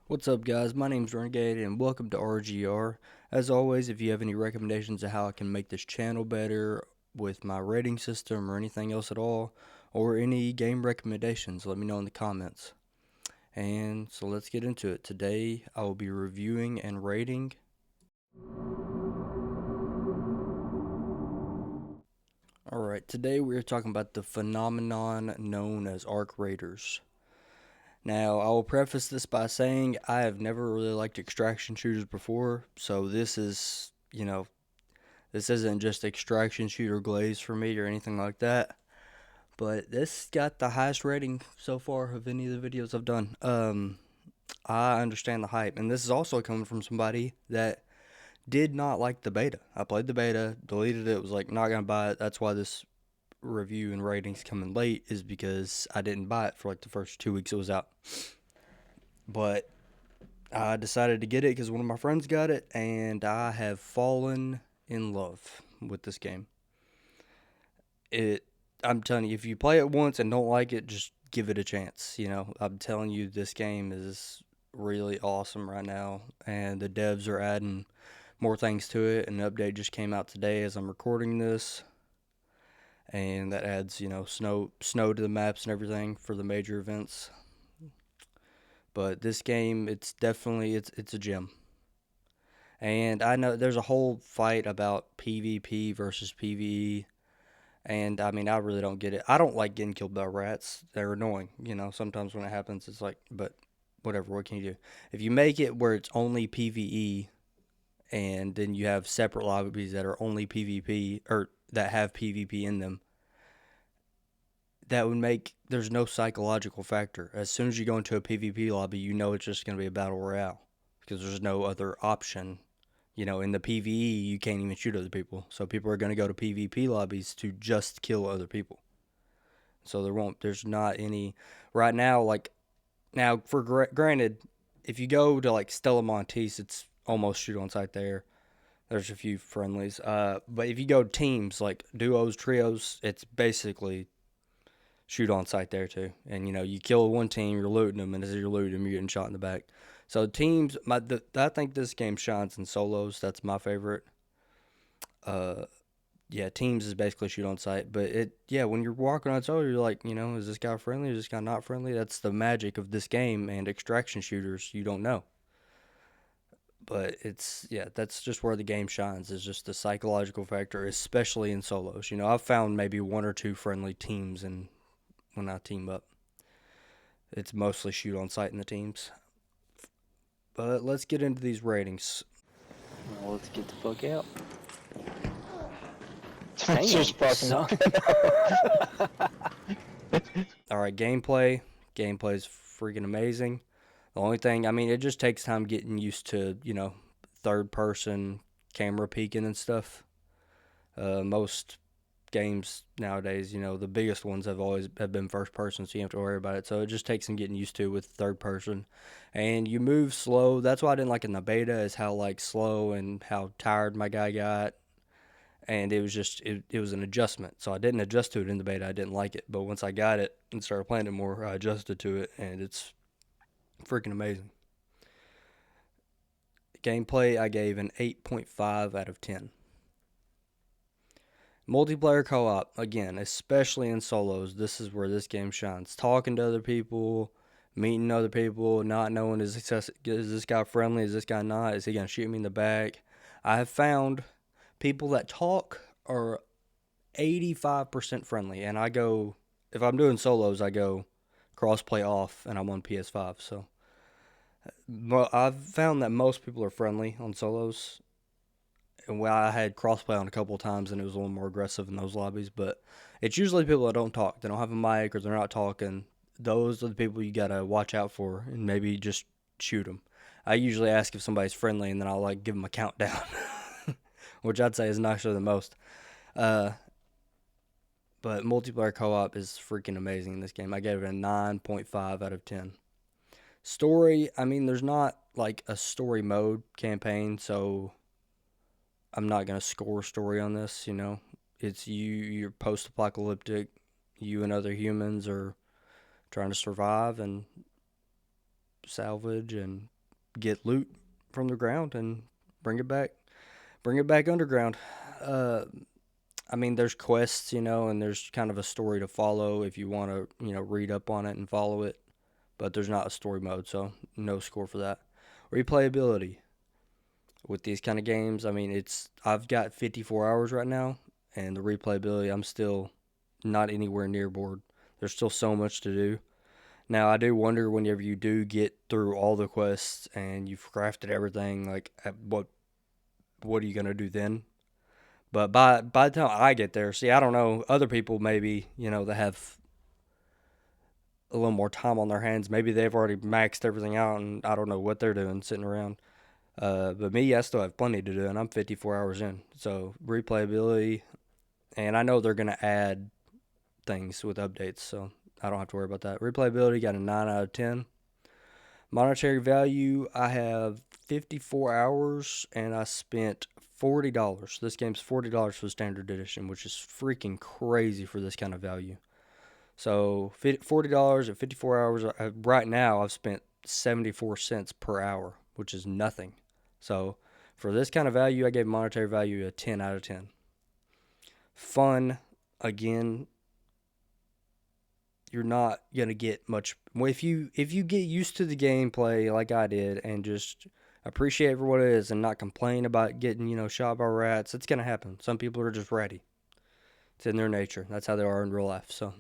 What's up, guys? My name's Renegade, and welcome to RGR. As always, if you have any recommendations of how I can make this channel better with my rating system or anything else at all, or any game recommendations, let me know in the comments. And so let's get into it. Today, I will be reviewing and rating. Alright, today we are talking about the phenomenon known as Arc Raiders. Now, I will preface this by saying I have never really liked extraction shooters before, so this isn't just extraction shooter glaze for me or anything like that. But this got the highest rating so far of any of the videos I've done. I understand the hype, and this is also coming from somebody that did not like the beta. I played the beta, deleted it, was like not gonna buy it. That's why this review and ratings coming late, is because I didn't buy it for like the first 2 weeks it was out. But I decided to get it because one of my friends got it, and I have fallen in love with this game. It, I'm telling you, if you play it once and don't like it, just give it a chance. I'm telling you, this game is really awesome right now, and the devs are adding more things to it. An update just came out today as I'm recording this, and that adds, snow to the maps and everything for the major events. But this game, it's a gem. And I know there's a whole fight about PvP versus PvE. And I mean, I really don't get it. I don't like getting killed by rats. They're annoying. Sometimes when it happens, it's like, but whatever, what can you do? If you make it where it's only PvE and then you have separate lobbies that are only PvP or that have PvP in them, that would make there's no psychological factor. As soon as you go into a PvP lobby, you know it's just going to be a battle royale because there's no other option. In the PvE, you can't even shoot other people. So people are going to go to PvP lobbies to just kill other people. So there's not any right now. Like now, for granted, if you go to like Stella Montes, it's almost shoot on sight there. There's a few friendlies. But if you go teams like duos, trios, it's basically shoot on sight there too. And you kill one team, you're looting them, and as you're looting them, you're getting shot in the back. So teams, I think this game shines in solos. That's my favorite. Uh, yeah, teams is basically shoot on sight. But when you're walking on solo, you're like, is this guy friendly? Is this guy not friendly? That's the magic of this game and extraction shooters. You don't know. But that's just where the game shines, is just the psychological factor, especially in solos. I've found maybe one or two friendly teams, and when I team up, it's mostly shoot on sight in the teams. But let's get into these ratings. Well, let's get the fuck out. Damn, Just fucking son. Alright, gameplay. Gameplay is freaking amazing. The only thing, I mean, it just takes time getting used to, third person camera peeking and stuff. Most games nowadays, the biggest ones have been first person, so you have to worry about it. So it just takes some getting used to with third person. And you move slow. That's why I didn't like in the beta, is how like slow and how tired my guy got. And it was just it was an adjustment. So I didn't adjust to it in the beta. I didn't like it. But once I got it and started playing it more, I adjusted to it, and it's freaking amazing. Gameplay, I gave an 8.5 out of 10. Multiplayer co-op, again, especially in solos, this is where this game shines. Talking to other people, meeting other people, not knowing, is this guy friendly, is this guy not, is he going to shoot me in the back? I have found people that talk are 85% friendly, and if I'm doing solos, I go crossplay off, and I'm on PS5, so I've found that most people are friendly on solos. And I had crossplay on a couple of times, and it was a little more aggressive in those lobbies. But it's usually people that don't talk. They don't have a mic, or they're not talking. Those are the people you gotta watch out for, and maybe just shoot them. I usually ask if somebody's friendly, and then I'll like give them a countdown, which I'd say is nicer than most. Uh, but multiplayer co-op is freaking amazing in this game. I gave it a 9.5 out of 10. Story, I mean, there's not like a story mode campaign, so I'm not gonna score story on this. It's you're post-apocalyptic. You and other humans are trying to survive and salvage and get loot from the ground and bring it back. Bring it back underground. Uh, I mean, there's quests, and there's kind of a story to follow if you want to, read up on it and follow it. But there's not a story mode, so no score for that. Replayability with these kind of games, I mean, I've got 54 hours right now, and the replayability, I'm still not anywhere near bored. There's still so much to do. Now, I do wonder whenever you do get through all the quests and you've crafted everything, like what are you gonna do then? But by the time I get there, see, I don't know. Other people maybe that have a little more time on their hands. Maybe they've already maxed everything out, and I don't know what they're doing sitting around. But me, I still have plenty to do, and I'm 54 hours in. So replayability, and I know they're gonna add things with updates, so I don't have to worry about that. Replayability got a 9 out of 10. Monetary value, I have 54 hours, and I spent $40. This game's $40 for the standard edition, which is freaking crazy for this kind of value. So $40 at 54 hours. Right now, I've spent 74 cents per hour, which is nothing. So for this kind of value, I gave monetary value a 10 out of 10. Fun, again, you're not gonna get much. If you get used to the gameplay like I did and just appreciate it for what it is and not complain about getting shot by rats, it's gonna happen. Some people are just ready. It's in their nature. That's how they are in real life. So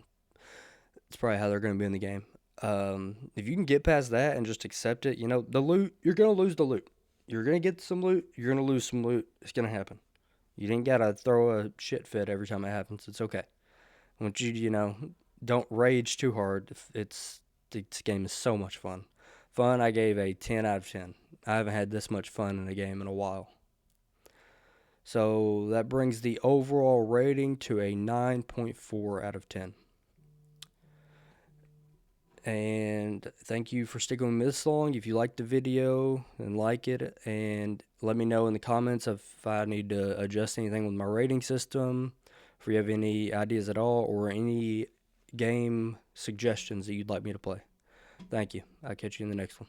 it's probably how they're gonna be in the game. If you can get past that and just accept it, the loot, you're gonna lose the loot. You're gonna get some loot. You're gonna lose some loot. It's gonna happen. You didn't gotta throw a shit fit every time it happens. It's okay. I want you, don't rage too hard. This game is so much fun. Fun, I gave a 10 out of 10. I haven't had this much fun in a game in a while. So that brings the overall rating to a 9.4 out of 10. And thank you for sticking with me this long. If you liked the video, then like it. And let me know in the comments if I need to adjust anything with my rating system. If you have any ideas at all or any game suggestions that you'd like me to play. Thank you. I'll catch you in the next one.